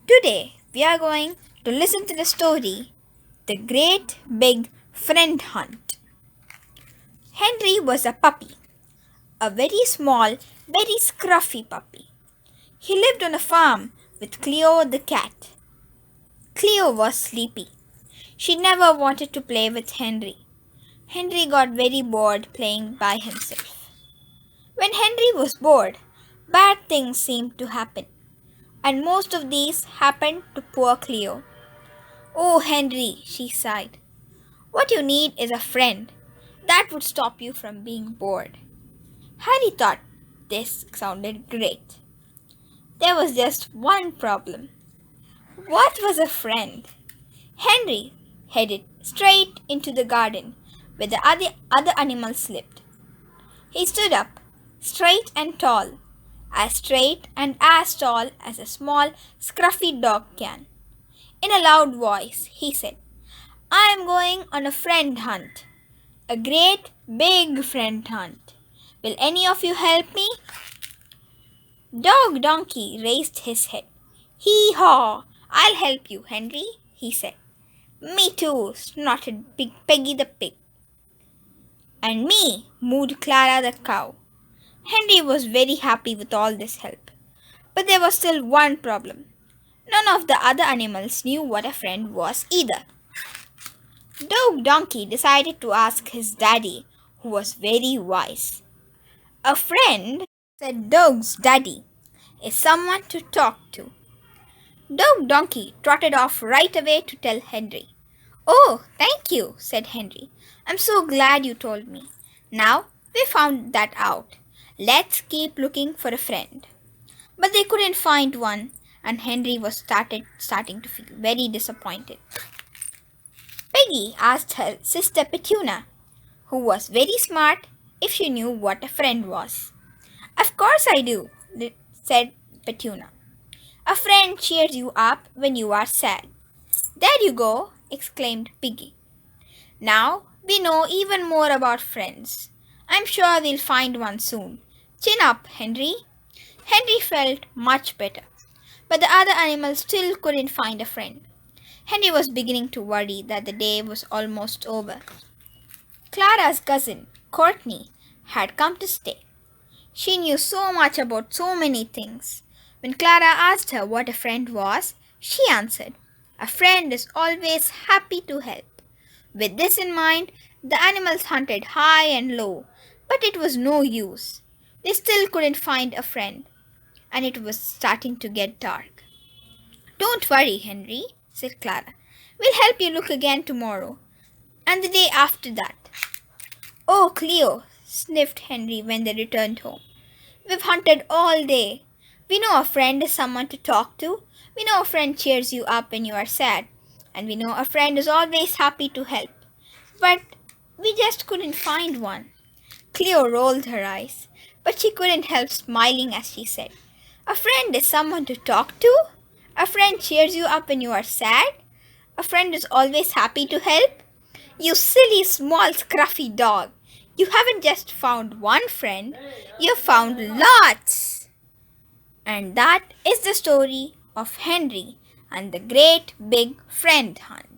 Today we are going to listen to the story The Great Big Friend Hunt. Henry was a puppy, a very small, very scruffy puppy. He lived on a farm with Cleo the cat. Cleo was sleepy. She never wanted to play with Henry. Henry got very bored playing by himself. When Henry was bored, bad things seemed to happen, and most of these happened to poor Cleo. Oh, Henry, she sighed. What you need is a friend. That would stop you from being bored. Harry thought this sounded great. There was just one problem. What was a friend? Henry headed straight into the garden where the other animals lived. He stood up, straight and as tall as a small, scruffy dog can. In a loud voice, he said, I am going on a friend hunt. A great big friend hunt. Will any of you help me? Dog Donkey raised his head. Hee haw! I'll help you, Henry, he said. Me too, snorted Peggy the pig. And me, mooed Clara the cow. Henry was very happy with all this help. But there was still one problem. None of the other animals knew what a friend was either. Dog Donkey decided to ask his daddy, who was very wise. A friend, said Dog's daddy, is someone to talk to. Dog Donkey trotted off right away to tell Henry. Oh, thank you, said Henry. I'm so glad you told me. Now we found that out. Let's keep looking for a friend. But they couldn't find one, and Henry was starting to feel very disappointed. Peggy asked her sister Petunia, who was very smart, if she knew what a friend was. Of course I do, said Petunia. A friend cheers you up when you are sad. There you go, exclaimed Piggy. Now we know even more about friends. I'm sure we'll find one soon. Chin up, Henry. Henry felt much better, but the other animals still couldn't find a friend. Henry was beginning to worry that the day was almost over. Clara's cousin, Courtney, had come to stay. She knew so much about so many things. When Clara asked her what a friend was, she answered, A friend is always happy to help. With this in mind, the animals hunted high and low, but it was no use. They still couldn't find a friend, and it was starting to get dark. Don't worry, Henry, said Clara. We'll help you look again tomorrow, and the day after that. Oh, Cleo, sniffed Henry when they returned home. We've hunted all day. We know a friend is someone to talk to. We know a friend cheers you up when you are sad. And we know a friend is always happy to help. But we just couldn't find one. Cleo rolled her eyes, but she couldn't help smiling as she said, A friend is someone to talk to? A friend cheers you up when you are sad? A friend is always happy to help? You silly small scruffy dog. You haven't just found one friend, you've found lots. And that is the story of Henry and the Great Big Friend Hunt.